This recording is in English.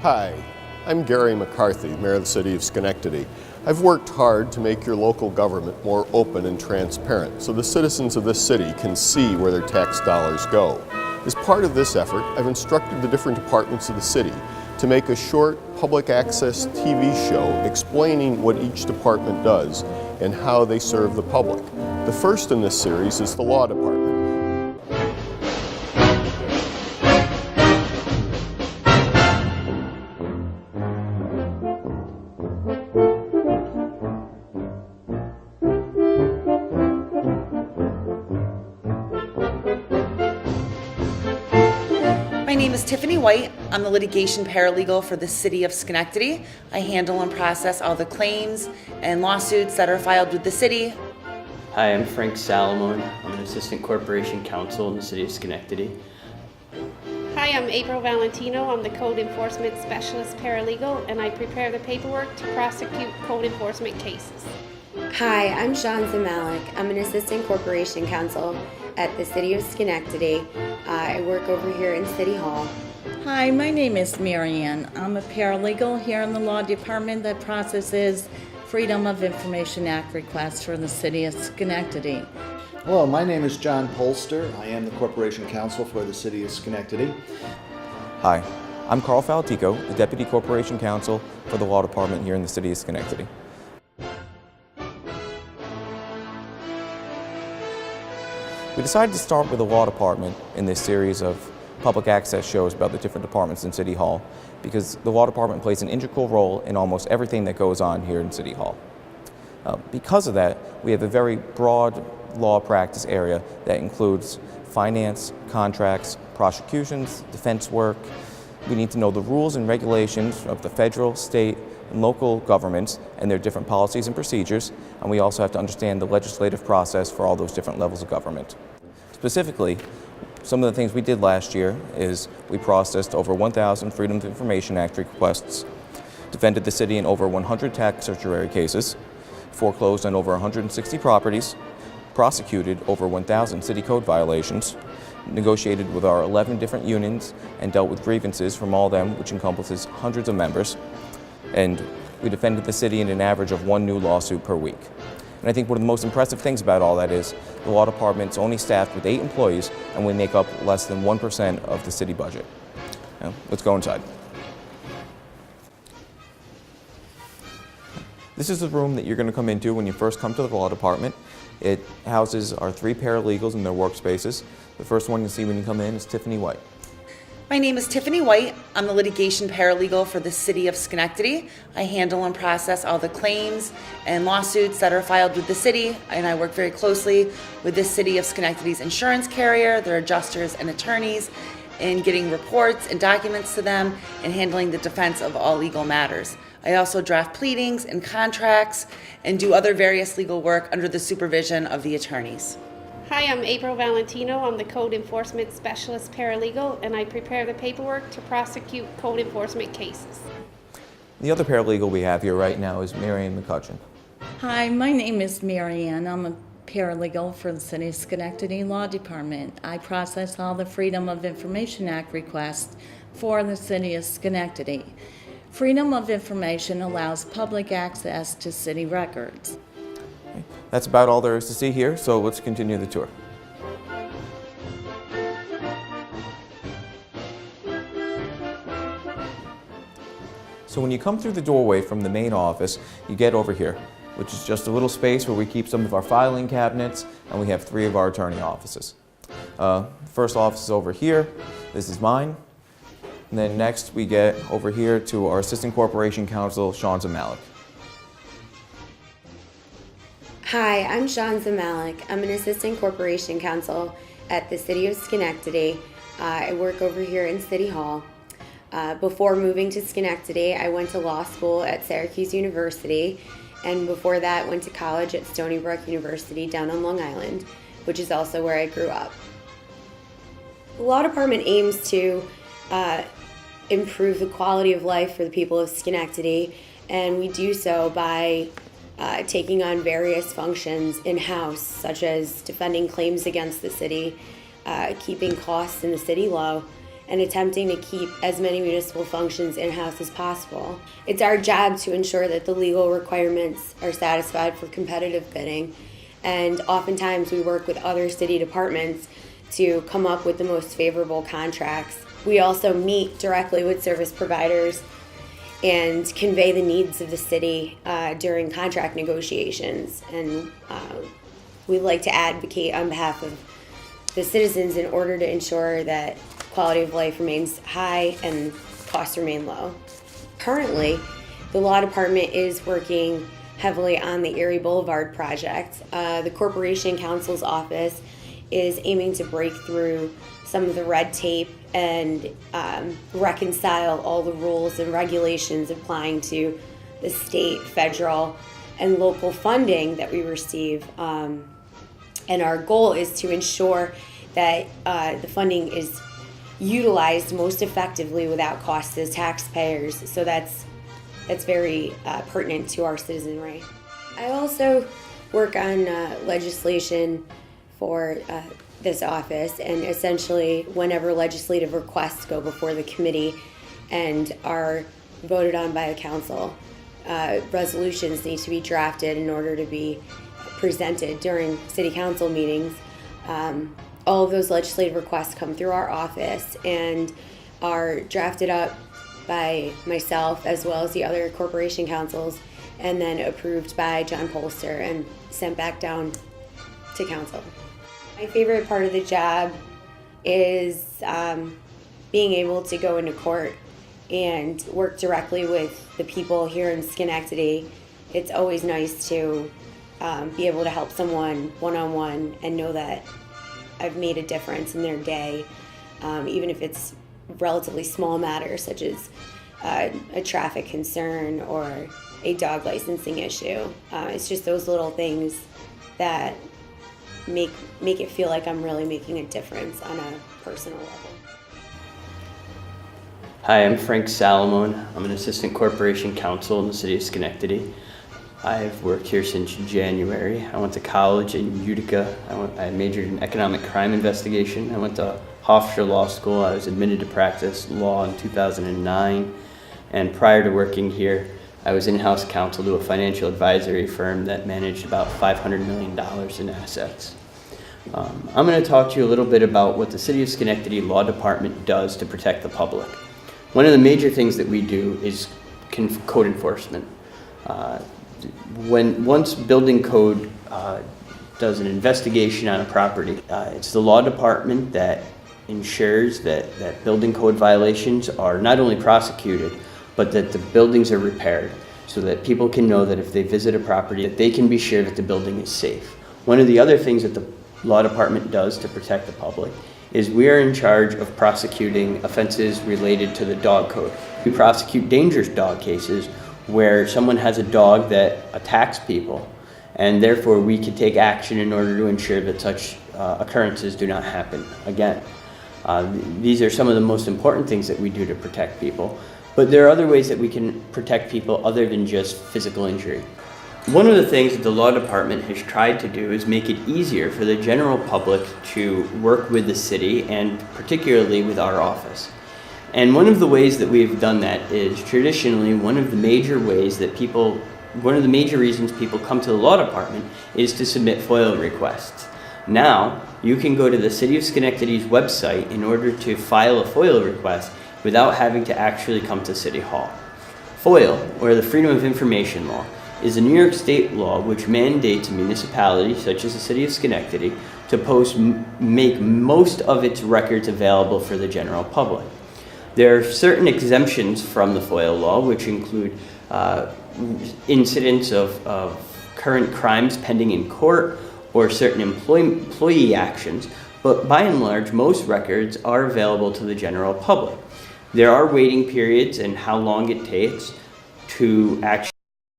Hi, I'm Gary McCarthy, Mayor of the City of Schenectady. I've worked hard to make your local government more open and transparent so the citizens of this city can see where their tax dollars go. As part of this effort, I've instructed the different departments of the city to make a short public access TV show explaining what each department does and how they serve the public. The first in this series is the Law Department. My name is Tiffany White. I'm the litigation paralegal for the City of Schenectady. I handle and process all the claims and lawsuits that are filed with the city. Hi, I'm Frank Salomon. I'm an assistant corporation counsel in the City of Schenectady. Hi, I'm April Valentino. I'm the code enforcement specialist paralegal, and I prepare the paperwork to prosecute code enforcement cases. Hi, I'm Sean Zamalik. I'm an assistant corporation counsel at the City of Schenectady. I work over here in City Hall. Hi, my name is Marianne. I'm a paralegal here in the law department that processes Freedom of Information Act requests for the City of Schenectady. Hello, my name is John Polster. I am the corporation counsel for the City of Schenectady. Hi, I'm Carl Faltico, the Deputy Corporation Counsel for the Law Department here in the City of Schenectady. We decided to start with the Law Department in this series of public access shows about the different departments in City Hall because the Law Department plays an integral role in almost everything that goes on here in City Hall. Because of that, we have a very broad law practice area that includes finance, contracts, prosecutions, defense work. We need to know the rules and regulations of the federal, state, and local governments and their different policies and procedures, and we also have to understand the legislative process for all those different levels of government. Specifically, some of the things we did last year is we processed over 1,000 Freedom of Information Act requests, defended the city in over 100 tax certiorari cases, foreclosed on over 160 properties, prosecuted over 1,000 city code violations, negotiated with our 11 different unions and dealt with grievances from all of them, which encompasses hundreds of members, and we defended the city in an average of 1 new lawsuit per week. And I think one of the most impressive things about all that is the law department's only staffed with 8 employees and we make up less than 1% of the city budget. Now, let's go inside. This is the room that you're going to come into when you first come to the law department. It houses our 3 paralegals in their workspaces. The first one you'll see when you come in is Tiffany White. My name is Tiffany White. I'm the litigation paralegal for the City of Schenectady. I handle and process all the claims and lawsuits that are filed with the city, and I work very closely with the City of Schenectady's insurance carrier, their adjusters and attorneys, in getting reports and documents to them and handling the defense of all legal matters. I also draft pleadings and contracts and do other various legal work under the supervision of the attorneys. Hi, I'm April Valentino. I'm the code enforcement specialist paralegal, and I prepare the paperwork to prosecute code enforcement cases. The other paralegal we have here right now is Marianne McCutcheon. Hi, my name is Marianne. I'm a paralegal for the City of Schenectady Law Department. I process all the Freedom of Information Act requests for the City of Schenectady. Freedom of information allows public access to city records. That's about all there is to see here, so let's continue the tour. So when you come through the doorway from the main office, you get over here, which is just a little space where we keep some of our filing cabinets, and we have 3 of our attorney offices. First office is over here. This is mine. And then next we get over here to our assistant corporation counsel, Sean Zamalik. Hi, I'm Sean Zamalik. I'm an assistant corporation counsel at the City of Schenectady. I work over here in City Hall. Before moving to Schenectady, I went to law school at Syracuse University, and before that went to college at Stony Brook University down on Long Island, which is also where I grew up. The law department aims to improve the quality of life for the people of Schenectady, and we do so by taking on various functions in-house, such as defending claims against the city, keeping costs in the city low, and attempting to keep as many municipal functions in-house as possible. It's our job to ensure that the legal requirements are satisfied for competitive bidding, and oftentimes we work with other city departments to come up with the most favorable contracts. We also meet directly with service providers and convey the needs of the city during contract negotiations. And we like to advocate on behalf of the citizens in order to ensure that quality of life remains high and costs remain low. Currently, the law department is working heavily on the Erie Boulevard project. The Corporation Counsel's office is aiming to break through some of the red tape and reconcile all the rules and regulations applying to the state, federal, and local funding that we receive. And our goal is to ensure that the funding is utilized most effectively without cost to taxpayers. So that's very pertinent to our citizenry. I also work on legislation for this office, and essentially whenever legislative requests go before the committee and are voted on by the council, resolutions need to be drafted in order to be presented during city council meetings. All of those legislative requests come through our office and are drafted up by myself as well as the other corporation councils, and then approved by John Polster and sent back down to council. My favorite part of the job is being able to go into court and work directly with the people here in Schenectady. It's always nice to be able to help someone one-on-one and know that I've made a difference in their day, even if it's relatively small matters such as a traffic concern or a dog licensing issue. It's just those little things that make it feel like I'm really making a difference on a personal level. Hi, I'm Frank Salamone. I'm an assistant corporation counsel in the city of Schenectady. I've worked here since January. I went to college in Utica. I majored in economic crime investigation. I went to Hofstra Law School. I was admitted to practice law in 2009. And prior to working here, I was in-house counsel to a financial advisory firm that managed about $500 million in assets. I'm going to talk to you a little bit about what the City of Schenectady Law Department does to protect the public. One of the major things that we do is code enforcement. Once building code does an investigation on a property, it's the law department that ensures that building code violations are not only prosecuted, but that the buildings are repaired so that people can know that if they visit a property, that they can be sure that the building is safe. One of the other things that the law department does to protect the public is we are in charge of prosecuting offenses related to the dog code. We prosecute dangerous dog cases where someone has a dog that attacks people, and therefore we can take action in order to ensure that such occurrences do not happen again. These are some of the most important things that we do to protect people, but there are other ways that we can protect people other than just physical injury. One of the things that the law department has tried to do is make it easier for the general public to work with the city, and particularly with our office. And one of the ways that we've done that is traditionally one of the major reasons people come to the law department is to submit FOIL requests. Now, you can go to the City of Schenectady's website in order to file a FOIL request without having to actually come to City Hall. FOIL, or the Freedom of Information Law, is a New York State law which mandates a municipality, such as the City of Schenectady, to make most of its records available for the general public. There are certain exemptions from the FOIL law, which include incidents of current crimes pending in court or certain employee actions, but by and large, most records are available to the general public. There are waiting periods and how long it takes to actually